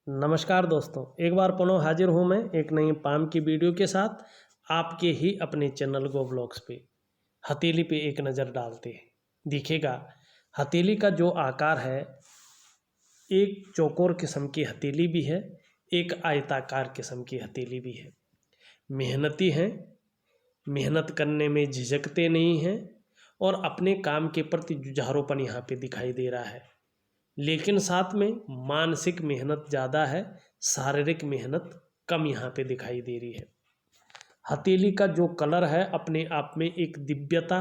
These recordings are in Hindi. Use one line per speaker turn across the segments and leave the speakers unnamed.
नमस्कार दोस्तों, एक बार पुनः हाजिर हूँ मैं एक नई पाम की वीडियो के साथ आपके ही अपने चैनल गो ब्लॉग्स पे। हथेली पे एक नज़र डालते हैं। दिखेगा हथेली का जो आकार है, एक चौकोर किस्म की हथेली भी है, एक आयताकार किस्म की हथेली भी है। मेहनती हैं, मेहनत करने में झिझकते नहीं हैं और अपने काम के प्रति जुझारूपन यहाँ पे दिखाई दे रहा है। लेकिन साथ में मानसिक मेहनत ज़्यादा है, शारीरिक मेहनत कम यहाँ पे दिखाई दे रही है। हथेली का जो कलर है अपने आप में एक दिव्यता,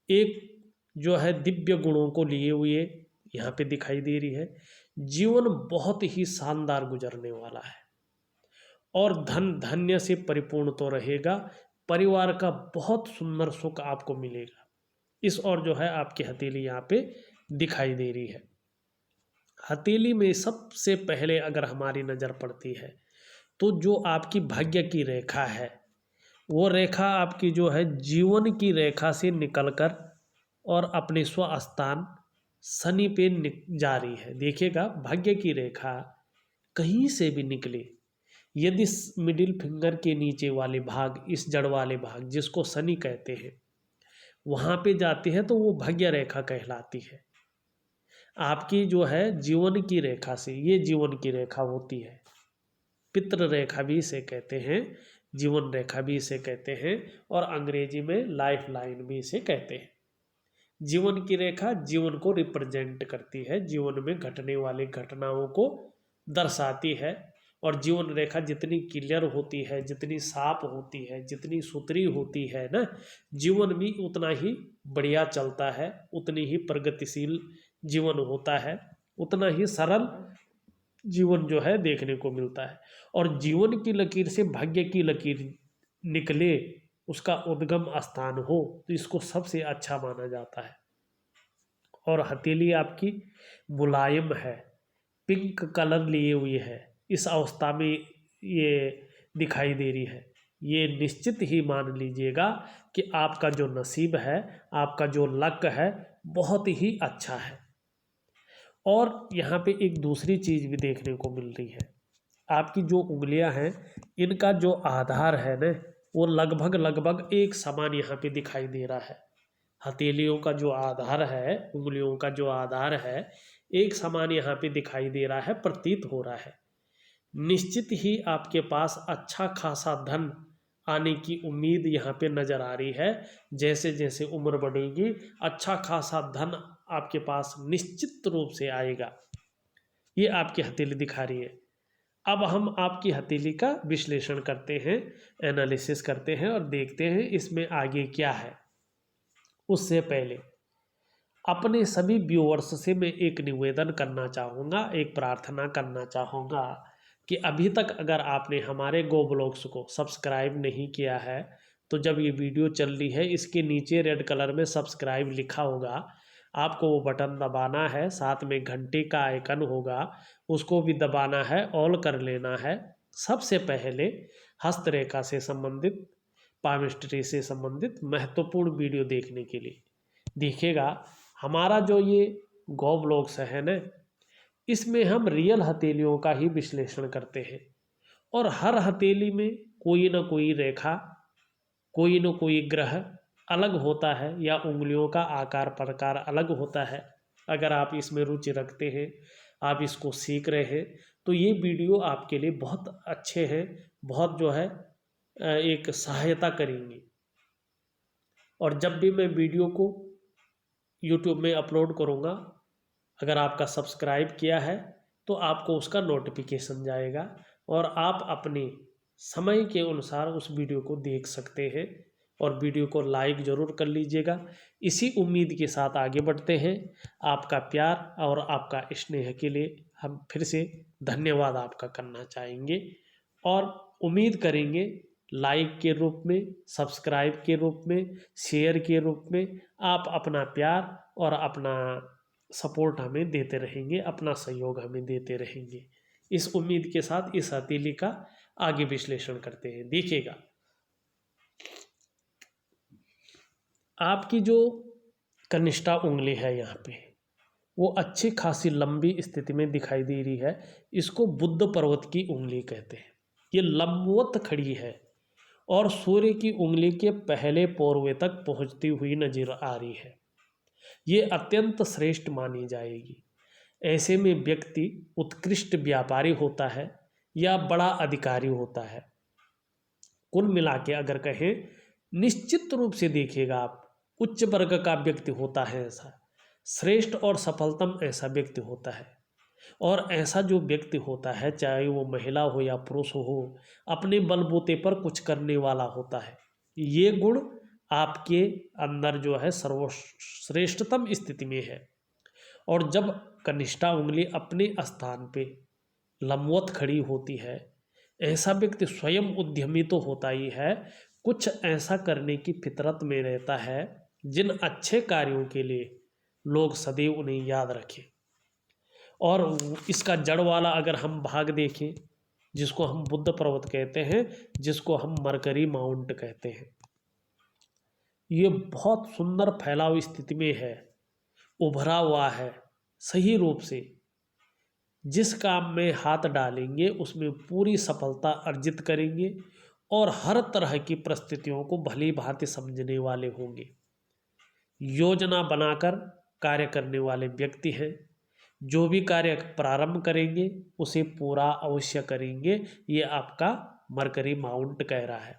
एक जो है दिव्य गुणों को लिए हुए यहाँ पे दिखाई दे रही है। जीवन बहुत ही शानदार गुजरने वाला है और धन धान्य से परिपूर्ण तो रहेगा, परिवार का बहुत सुंदर सुख आपको मिलेगा। इस और जो है आपकी हथेली यहाँ पे दिखाई दे रही है। हथेली में सबसे पहले अगर हमारी नज़र पड़ती है तो जो आपकी भाग्य की रेखा है, वो रेखा आपकी जो है जीवन की रेखा से निकलकर और अपने स्वस्थान शनि पे जा रही है। देखिएगा भाग्य की रेखा कहीं से भी निकले, यदि मिडिल फिंगर के नीचे वाले भाग, इस जड़ वाले भाग जिसको शनि कहते हैं, वहाँ पे जाती है तो वो भाग्य रेखा कहलाती है। आपकी जो है जीवन की रेखा से, ये जीवन की रेखा होती है। पितृ रेखा भी इसे कहते हैं, जीवन रेखा भी इसे कहते हैं और अंग्रेजी में लाइफ लाइन भी इसे कहते हैं। जीवन की रेखा जीवन को रिप्रेजेंट करती है, जीवन में घटने वाली घटनाओं को दर्शाती है। और जीवन रेखा जितनी क्लियर होती है, जितनी साफ होती है, जितनी सुथरी होती है ना, जीवन भी उतना ही बढ़िया चलता है, उतनी ही प्रगतिशील जीवन होता है, उतना ही सरल जीवन जो है देखने को मिलता है। और जीवन की लकीर से भाग्य की लकीर निकले, उसका उद्गम स्थान हो, तो इसको सबसे अच्छा माना जाता है। और हथेली आपकी मुलायम है, पिंक कलर लिए हुई है, इस अवस्था में ये दिखाई दे रही है। ये निश्चित ही मान लीजिएगा कि आपका जो नसीब है, आपका जो लक है, बहुत ही अच्छा है। और यहाँ पे एक दूसरी चीज़ भी देखने को मिल रही है। आपकी जो उंगलियां हैं, इनका जो आधार है ना, वो लगभग लगभग एक समान यहाँ पे दिखाई दे रहा है। हथेलियों का जो आधार है, उंगलियों का जो आधार है, एक समान यहाँ पे दिखाई दे रहा है, प्रतीत हो रहा है। निश्चित ही आपके पास अच्छा खासा धन आने की उम्मीद यहाँ पे नज़र आ रही है। जैसे जैसे उम्र बढ़ेगी, अच्छा खासा धन आपके पास निश्चित रूप से आएगा। ये आपकी हथेली दिखा रही है। अब हम आपकी हथेली का विश्लेषण करते हैं, एनालिसिस करते हैं और देखते हैं इसमें आगे क्या है। उससे पहले अपने सभी व्यूअर्स से मैं एक निवेदन करना चाहूँगा, एक प्रार्थना करना चाहूँगा कि अभी तक अगर आपने हमारे गो ब्लॉग्स को सब्सक्राइब नहीं किया है, तो जब ये वीडियो चल रही है, इसके नीचे रेड कलर में सब्सक्राइब लिखा होगा, आपको वो बटन दबाना है। साथ में घंटे का आइकन होगा, उसको भी दबाना है, ऑल कर लेना है। सबसे पहले हस्तरेखा से संबंधित, पामिस्ट्री से संबंधित महत्वपूर्ण वीडियो देखने के लिए देखिएगा। हमारा जो ये गो ब्लॉग्स है ना, इसमें हम रियल हथेलियों का ही विश्लेषण करते हैं और हर हथेली में कोई ना कोई रेखा, कोई ना कोई ग्रह अलग होता है या उंगलियों का आकार प्रकार अलग होता है। अगर आप इसमें रुचि रखते हैं, आप इसको सीख रहे हैं, तो ये वीडियो आपके लिए बहुत अच्छे हैं, बहुत जो है एक सहायता करेंगे। और जब भी मैं वीडियो को यूट्यूब में अपलोड करूँगा, अगर आपका सब्सक्राइब किया है तो आपको उसका नोटिफिकेशन जाएगा और आप अपने समय के अनुसार उस वीडियो को देख सकते हैं। और वीडियो को लाइक ज़रूर कर लीजिएगा। इसी उम्मीद के साथ आगे बढ़ते हैं। आपका प्यार और आपका स्नेह के लिए हम फिर से धन्यवाद आपका करना चाहेंगे और उम्मीद करेंगे लाइक के रूप में, सब्सक्राइब के रूप में, शेयर के रूप में आप अपना प्यार और अपना सपोर्ट हमें देते रहेंगे, अपना सहयोग हमें देते रहेंगे। इस उम्मीद के साथ इस हथेली का आगे विश्लेषण करते हैं। देखिएगा, आपकी जो कनिष्ठा उंगली है यहाँ पे, वो अच्छी खासी लंबी स्थिति में दिखाई दे रही है। इसको बुध पर्वत की उंगली कहते हैं। ये लंबवत खड़ी है और सूर्य की उंगली के पहले पोरवे तक पहुंचती हुई नजर आ रही है। ये अत्यंत श्रेष्ठ मानी जाएगी। ऐसे में व्यक्ति उत्कृष्ट व्यापारी होता है या बड़ा अधिकारी होता है। कुल मिला के अगर कहें, निश्चित रूप से देखिएगा आप, उच्च वर्ग का व्यक्ति होता है ऐसा, श्रेष्ठ और सफलतम ऐसा व्यक्ति होता है। और ऐसा जो व्यक्ति होता है, चाहे वो महिला हो या पुरुष हो, अपने बलबूते पर कुछ करने वाला होता है। ये गुण आपके अंदर जो है सर्वश्रेष्ठतम स्थिति में है। और जब कनिष्ठा उंगली अपने स्थान पे लंबवत खड़ी होती है, ऐसा व्यक्ति स्वयं उद्यमी तो होता ही है, कुछ ऐसा करने की फितरत में रहता है जिन अच्छे कार्यों के लिए लोग सदैव उन्हें याद रखें। और इसका जड़ वाला अगर हम भाग देखें, जिसको हम बुध पर्वत कहते हैं, जिसको हम मरकरी माउंट कहते हैं, ये बहुत सुंदर फैलाव स्थिति में है, उभरा हुआ है सही रूप से। जिस काम में हाथ डालेंगे उसमें पूरी सफलता अर्जित करेंगे और हर तरह की परिस्थितियों को भली भांति समझने वाले होंगे। योजना बनाकर कार्य करने वाले व्यक्ति हैं। जो भी कार्य प्रारंभ करेंगे उसे पूरा अवश्य करेंगे। ये आपका मरकरी माउंट कह रहा है।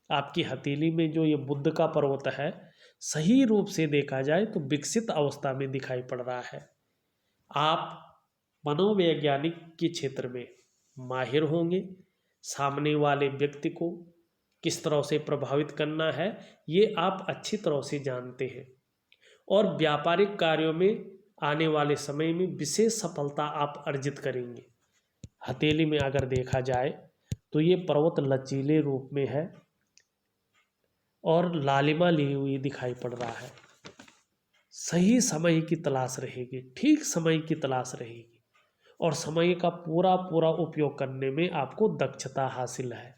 आपकी हथेली में जो ये बुध का पर्वत है, सही रूप से देखा जाए तो विकसित अवस्था में दिखाई पड़ रहा है। आप मनोवैज्ञानिक के क्षेत्र में माहिर होंगे। सामने वाले व्यक्ति को किस तरह से प्रभावित करना है, ये आप अच्छी तरह से जानते हैं। और व्यापारिक कार्यों में आने वाले समय में विशेष सफलता आप अर्जित करेंगे। हथेली में अगर देखा जाए तो ये पर्वत लचीले रूप में है और लालिमा ली हुई दिखाई पड़ रहा है। सही समय की तलाश रहेगी, ठीक समय की तलाश रहेगी और समय का पूरा पूरा उपयोग करने में आपको दक्षता हासिल है।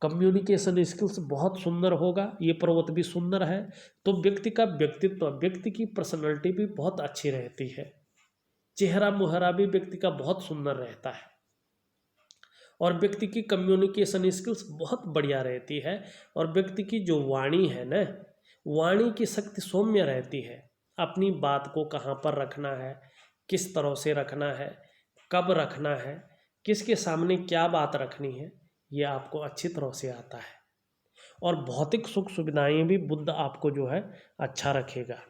कम्युनिकेशन स्किल्स बहुत सुंदर होगा। ये पर्वत भी सुंदर है तो व्यक्ति का व्यक्तित्व, व्यक्ति की पर्सनैलिटी भी बहुत अच्छी रहती है। चेहरा मुहरा भी व्यक्ति का बहुत सुंदर रहता है और व्यक्ति की कम्युनिकेशन स्किल्स बहुत बढ़िया रहती है। और व्यक्ति की जो वाणी है ना, वाणी की शक्ति सौम्य रहती है। अपनी बात को कहाँ पर रखना है, किस तरह से रखना है, कब रखना है, किसके सामने क्या बात रखनी है, ये आपको अच्छी तरह से आता है। और भौतिक सुख सुविधाएं भी बुध आपको जो है अच्छा रखेगा।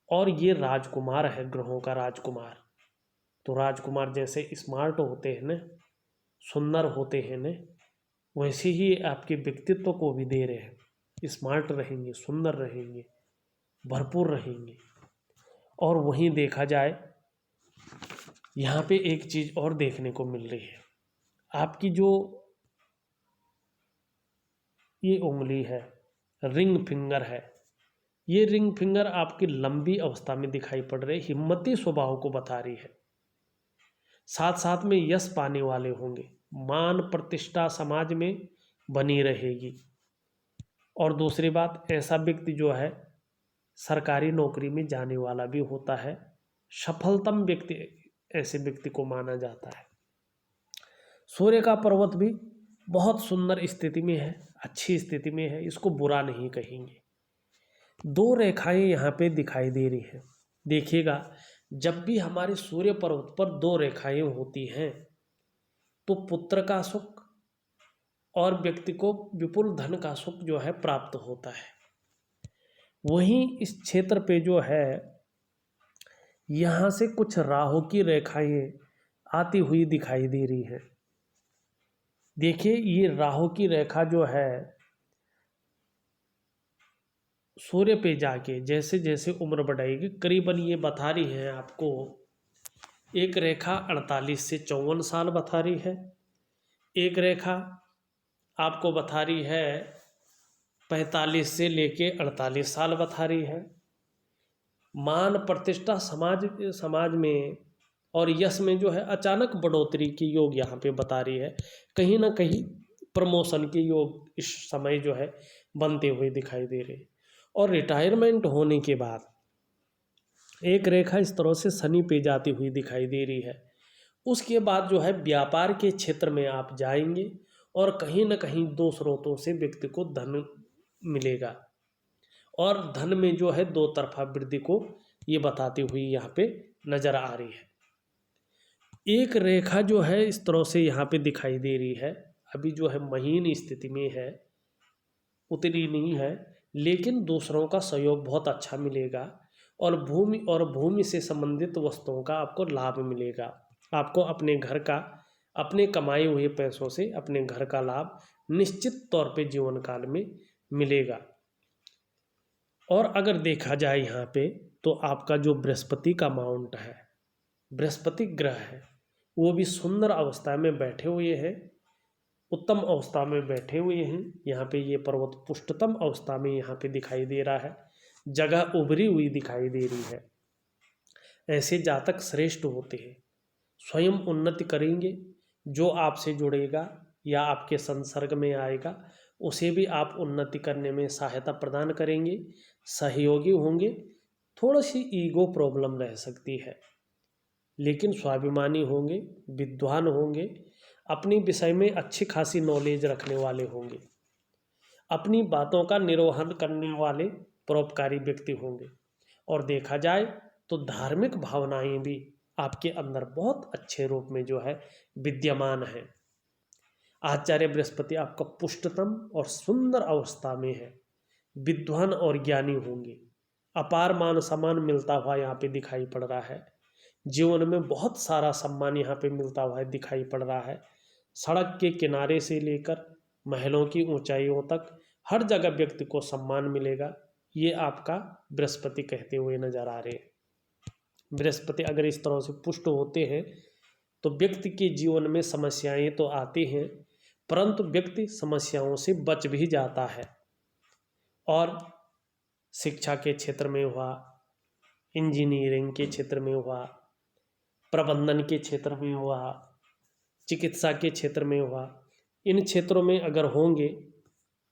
और ये राजकुमार है, ग्रहों का राजकुमार। तो राजकुमार जैसे स्मार्ट होते हैं ना, सुंदर होते हैं ना, वैसे ही आपके व्यक्तित्व को भी दे रहे हैं। स्मार्ट रहेंगे, सुंदर रहेंगे, भरपूर रहेंगे। और वहीं देखा जाए, यहाँ पे एक चीज़ और देखने को मिल रही है। आपकी जो ये उंगली है, रिंग फिंगर है, ये रिंग फिंगर आपकी लंबी अवस्था में दिखाई पड़ रही, हिम्मती स्वभाव को बता रही है। साथ साथ में यश पाने वाले होंगे, मान प्रतिष्ठा समाज में बनी रहेगी। और दूसरी बात, ऐसा व्यक्ति जो है सरकारी नौकरी में जाने वाला भी होता है। सफलतम व्यक्ति ऐसे व्यक्ति को माना जाता है। सूर्य का पर्वत भी बहुत सुंदर स्थिति में है, अच्छी स्थिति में है, इसको बुरा नहीं कहेंगे। दो रेखाएं यहाँ पे दिखाई दे रही हैं। देखिएगा, जब भी हमारे सूर्य पर्वत पर दो रेखाएं होती हैं तो पुत्र का सुख और व्यक्ति को विपुल धन का सुख जो है प्राप्त होता है। वहीं इस क्षेत्र पे जो है, यहाँ से कुछ राहु की रेखाएं आती हुई दिखाई दे रही हैं। देखिए, ये राहु की रेखा जो है सूर्य पे जाके जैसे जैसे उम्र बढ़ाएगी, करीबन ये बता रही है आपको, एक रेखा 48 से 54 साल बता रही है, एक रेखा आपको बता रही है 45 से लेके 48 साल बता रही है। मान प्रतिष्ठा समाज में और यश में जो है अचानक बढ़ोतरी की योग यहाँ पे बता रही है। कहीं ना कहीं प्रमोशन के योग इस समय जो है बनते हुए दिखाई दे रहे। और रिटायरमेंट होने के बाद एक रेखा इस तरह से शनि पे जाती हुई दिखाई दे रही है। उसके बाद जो है व्यापार के क्षेत्र में आप जाएंगे और कहीं ना कहीं दो स्रोतों से व्यक्ति को धन मिलेगा, और धन में जो है दो तरफा वृद्धि को ये बताती हुई यहाँ पे नजर आ रही है। एक रेखा जो है इस तरह से यहाँ पे दिखाई दे रही है, अभी जो है महीन स्थिति में है, उतनी नहीं है, लेकिन दूसरों का सहयोग बहुत अच्छा मिलेगा और भूमि से संबंधित वस्तुओं का आपको लाभ मिलेगा। आपको अपने घर का, अपने कमाए हुए पैसों से अपने घर का लाभ निश्चित तौर पे जीवन काल में मिलेगा। और अगर देखा जाए यहाँ पे तो आपका जो बृहस्पति का माउंट है, बृहस्पति ग्रह है, वो भी सुंदर अवस्था में बैठे हुए हैं, उत्तम अवस्था में बैठे हुए हैं। यहाँ पे ये पर्वत पुष्टतम अवस्था में यहाँ पे दिखाई दे रहा है, जगह उभरी हुई दिखाई दे रही है। ऐसे जातक श्रेष्ठ होते हैं, स्वयं उन्नति करेंगे। जो आपसे जुड़ेगा या आपके संसर्ग में आएगा उसे भी आप उन्नति करने में सहायता प्रदान करेंगे, सहयोगी होंगे। थोड़ी सी ईगो प्रॉब्लम रह सकती है, लेकिन स्वाभिमानी होंगे, विद्वान होंगे, अपनी विषय में अच्छी खासी नॉलेज रखने वाले होंगे, अपनी बातों का निर्वहन करने वाले परोपकारी व्यक्ति होंगे। और देखा जाए तो धार्मिक भावनाएं भी आपके अंदर बहुत अच्छे रूप में जो है विद्यमान है। आचार्य बृहस्पति आपका पुष्टतम और सुंदर अवस्था में है, विद्वान और ज्ञानी होंगे, अपार मान सम्मान मिलता हुआ यहाँ पे दिखाई पड़ रहा है। जीवन में बहुत सारा सम्मान यहाँ पे मिलता हुआ दिखाई पड़ रहा है। सड़क के किनारे से लेकर महलों की ऊंचाइयों तक हर जगह व्यक्ति को सम्मान मिलेगा, ये आपका बृहस्पति कहते हुए नजर आ रहे हैं। बृहस्पति अगर इस तरह से पुष्ट होते हैं तो व्यक्ति के जीवन में समस्याएं तो आती हैं, परंतु व्यक्ति समस्याओं से बच भी जाता है। और शिक्षा के क्षेत्र में हुआ, इंजीनियरिंग के क्षेत्र में हुआ, प्रबंधन के क्षेत्र में हुआ, चिकित्सा के क्षेत्र में हुआ, इन क्षेत्रों में अगर होंगे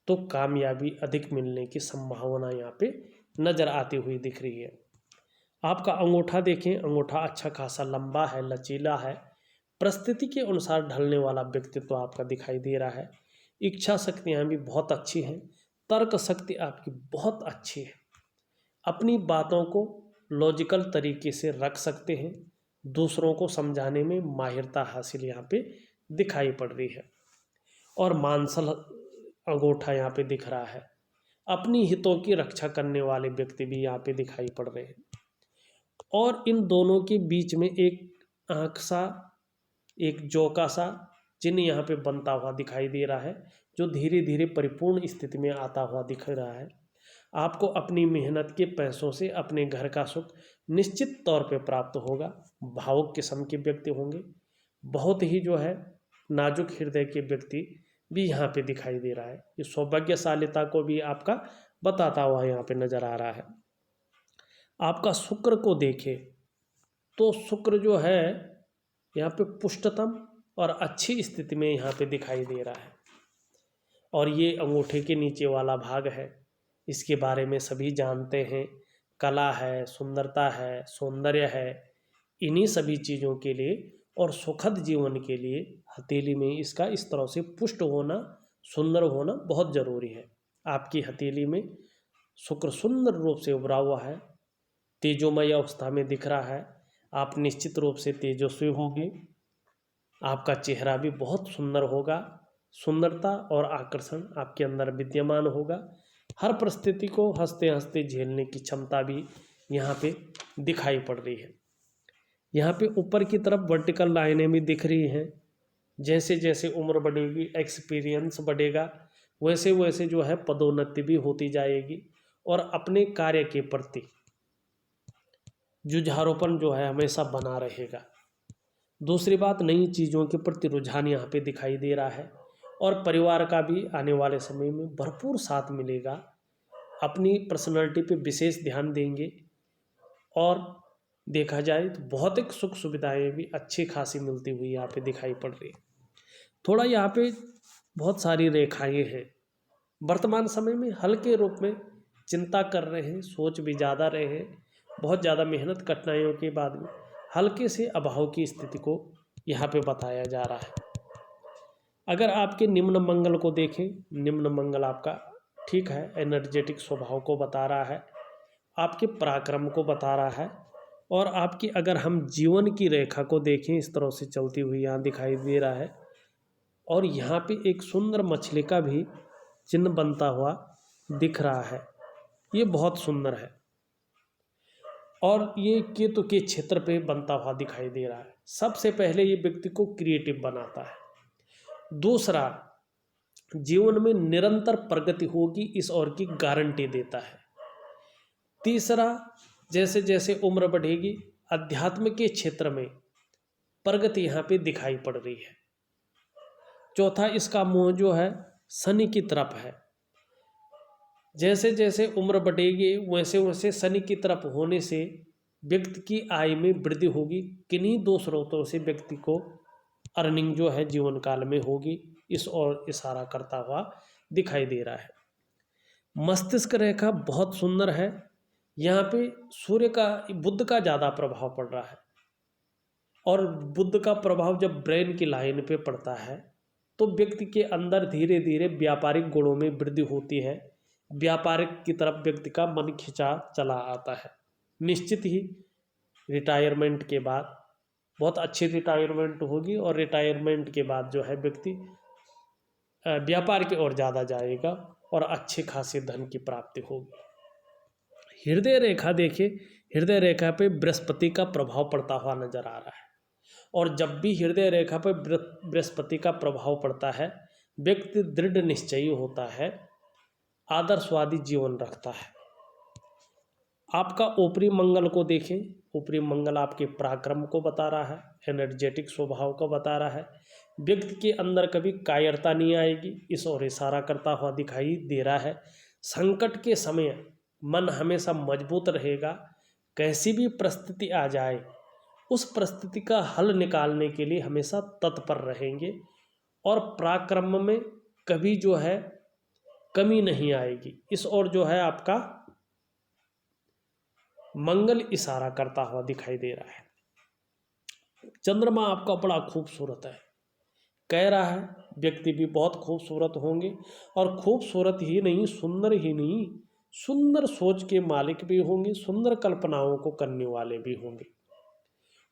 तो कामयाबी अधिक मिलने की संभावना यहाँ पे नज़र आती हुई दिख रही है। आपका अंगूठा देखें, अंगूठा अच्छा खासा लंबा है, लचीला है, परिस्थिति के अनुसार ढलने वाला व्यक्तित्व आपका दिखाई दे रहा है। इच्छा शक्तियाँ भी बहुत अच्छी हैं, तर्क शक्ति आपकी बहुत अच्छी है, अपनी बातों को लॉजिकल तरीके से रख सकते हैं, दूसरों को समझाने में माहिरता हासिल यहाँ पे दिखाई पड़ रही है। और मांसल अंगूठा यहाँ पे दिख रहा है, अपनी हितों की रक्षा करने वाले व्यक्ति भी यहाँ पे दिखाई पड़ रहे हैं। और इन दोनों के बीच में एक आँख सा, एक जौका सा चिन्ह यहाँ पे बनता हुआ दिखाई दे रहा है, जो धीरे धीरे परिपूर्ण स्थिति में आता हुआ दिख रहा है। आपको अपनी मेहनत के पैसों से अपने घर का सुख निश्चित तौर पे प्राप्त होगा। भावुक किस्म के व्यक्ति होंगे, बहुत ही जो है नाजुक हृदय के व्यक्ति भी यहाँ पे दिखाई दे रहा है। ये सौभाग्यशालिता को भी आपका बताता हुआ यहाँ पे नजर आ रहा है। आपका शुक्र को देखें तो शुक्र जो है यहाँ पे पुष्टतम और अच्छी स्थिति में यहाँ पे दिखाई दे रहा है। और ये अंगूठे के नीचे वाला भाग है, इसके बारे में सभी जानते हैं। कला है, सुंदरता है, सौंदर्य है, इन्हीं सभी चीज़ों के लिए और सुखद जीवन के लिए हथेली में इसका इस तरह से पुष्ट होना, सुंदर होना बहुत ज़रूरी है। आपकी हथेली में शुक्र सुंदर रूप से उभरा हुआ है, तेजोमय अवस्था में दिख रहा है। आप निश्चित रूप से तेजस्वी होंगे, आपका चेहरा भी बहुत सुंदर होगा, सुंदरता और आकर्षण आपके अंदर विद्यमान होगा। हर परिस्थिति को हंसते हंसते झेलने की क्षमता भी यहाँ पे दिखाई पड़ रही है। यहाँ पे ऊपर की तरफ वर्टिकल लाइनें भी दिख रही हैं। जैसे जैसे उम्र बढ़ेगी, एक्सपीरियंस बढ़ेगा, वैसे वैसे जो है पदोन्नति भी होती जाएगी और अपने कार्य के प्रति जुझारूपन जो है हमेशा बना रहेगा। दूसरी बात, नई चीज़ों के प्रति रुझान यहाँ पे दिखाई दे रहा है और परिवार का भी आने वाले समय में भरपूर साथ मिलेगा। अपनी पर्सनालिटी पे विशेष ध्यान देंगे और देखा जाए तो भौतिक सुख सुविधाएं भी अच्छी खासी मिलती हुई यहाँ पे दिखाई पड़ रही है। थोड़ा यहाँ पे बहुत सारी रेखाएं हैं, वर्तमान समय में हल्के रूप में चिंता कर रहे हैं, सोच भी ज़्यादा रहे हैं, बहुत ज़्यादा मेहनत कठिनाइयों के बाद भी हल्के से अभाव की स्थिति को यहाँ पे बताया जा रहा है। अगर आपके निम्न मंगल को देखें, निम्न मंगल आपका ठीक है, एनर्जेटिक स्वभाव को बता रहा है, आपके पराक्रम को बता रहा है। और आपकी अगर हम जीवन की रेखा को देखें, इस तरह से चलती हुई यहाँ दिखाई दे रहा है। और यहाँ पे एक सुंदर मछली का भी चिन्ह बनता हुआ दिख रहा है, ये बहुत सुंदर है। और ये केतु के क्षेत्र पे बनता हुआ दिखाई दे रहा है। सबसे पहले ये व्यक्ति को क्रिएटिव बनाता है। दूसरा, जीवन में निरंतर प्रगति होगी इस ओर की गारंटी देता है। तीसरा, जैसे जैसे उम्र बढ़ेगी अध्यात्म के क्षेत्र में प्रगति यहाँ पे दिखाई पड़ रही है। चौथा, इसका मुंह जो है शनि की तरफ है। जैसे जैसे उम्र बढ़ेगी वैसे वैसे शनि की तरफ होने से व्यक्ति की आय में वृद्धि होगी। किन्हीं दो स्रोतों से व्यक्ति को अर्निंग जो है जीवन काल में होगी, इस ओर इशारा करता हुआ दिखाई दे रहा है। मस्तिष्क रेखा बहुत सुंदर है। यहाँ पे सूर्य का, बुध का ज़्यादा प्रभाव पड़ रहा है। और बुध का प्रभाव जब ब्रेन की लाइन पे पड़ता है तो व्यक्ति के अंदर धीरे धीरे व्यापारिक गुणों में वृद्धि होती है। व्यापारिक की तरफ व्यक्ति का मन खिंचा चला आता है। निश्चित ही रिटायरमेंट के बाद बहुत अच्छी रिटायरमेंट होगी और रिटायरमेंट के बाद जो है व्यक्ति व्यापार की ओर ज़्यादा जाएगा और अच्छे खासे धन की प्राप्ति होगी। हृदय रेखा देखिए, हृदय रेखा पे बृहस्पति का प्रभाव पड़ता हुआ नजर आ रहा है। और जब भी हृदय रेखा पर बृहस्पति का प्रभाव पड़ता है व्यक्ति दृढ़ निश्चयी होता है, आदर्शवादी जीवन रखता है। आपका ऊपरी मंगल को देखें, ऊपरी मंगल आपके पराक्रम को बता रहा है, एनर्जेटिक स्वभाव को बता रहा है। व्यक्ति के अंदर कभी कायरता नहीं आएगी, इस ओर इशारा करता हुआ दिखाई दे रहा है। संकट के समय मन हमेशा मजबूत रहेगा। कैसी भी परिस्थिति आ जाए उस परिस्थिति का हल निकालने के लिए हमेशा तत्पर रहेंगे और पराक्रम में कभी जो है कमी नहीं आएगी। इस ओर जो है आपका मंगल इशारा करता हुआ दिखाई दे रहा है। चंद्रमा आपका बड़ा खूबसूरत है, कह रहा है व्यक्ति भी बहुत खूबसूरत होंगे। और खूबसूरत ही नहीं, सुंदर ही नहीं, सुंदर सोच के मालिक भी होंगे, सुंदर कल्पनाओं को करने वाले भी होंगे।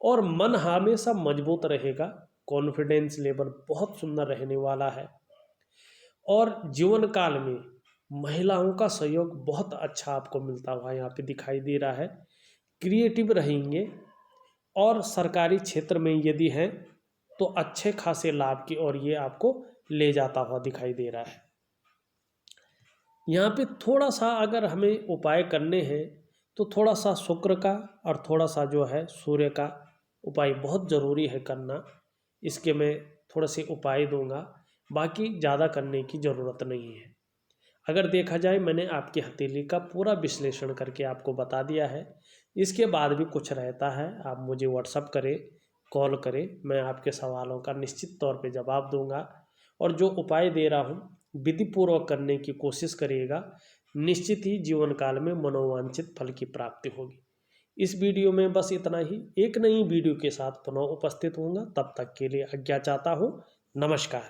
और मन हमेशा मजबूत रहेगा, कॉन्फिडेंस लेवल बहुत सुंदर रहने वाला है। और जीवन काल में महिलाओं का सहयोग बहुत अच्छा आपको मिलता हुआ यहाँ पे दिखाई दे रहा है। क्रिएटिव रहेंगे और सरकारी क्षेत्र में यदि हैं तो अच्छे खासे लाभ की ओर ये आपको ले जाता हुआ दिखाई दे रहा है। यहाँ पे थोड़ा सा अगर हमें उपाय करने हैं तो थोड़ा सा शुक्र का और थोड़ा सा जो है सूर्य का उपाय बहुत ज़रूरी है करना। इसके मैं थोड़े से उपाय दूंगा, बाकी ज़्यादा करने की ज़रूरत नहीं है। अगर देखा जाए मैंने आपकी हथेली का पूरा विश्लेषण करके आपको बता दिया है। इसके बाद भी कुछ रहता है आप मुझे व्हाट्सअप करें, कॉल करें, मैं आपके सवालों का निश्चित तौर पे जवाब दूंगा। और जो उपाय दे रहा हूँ विधिपूर्वक करने की कोशिश करिएगा, निश्चित ही जीवन काल में मनोवांछित फल की प्राप्ति होगी। इस वीडियो में बस इतना ही। एक नई वीडियो के साथ पुनः उपस्थित होऊंगा, तब तक के लिए आज्ञा चाहता हूँ। नमस्कार।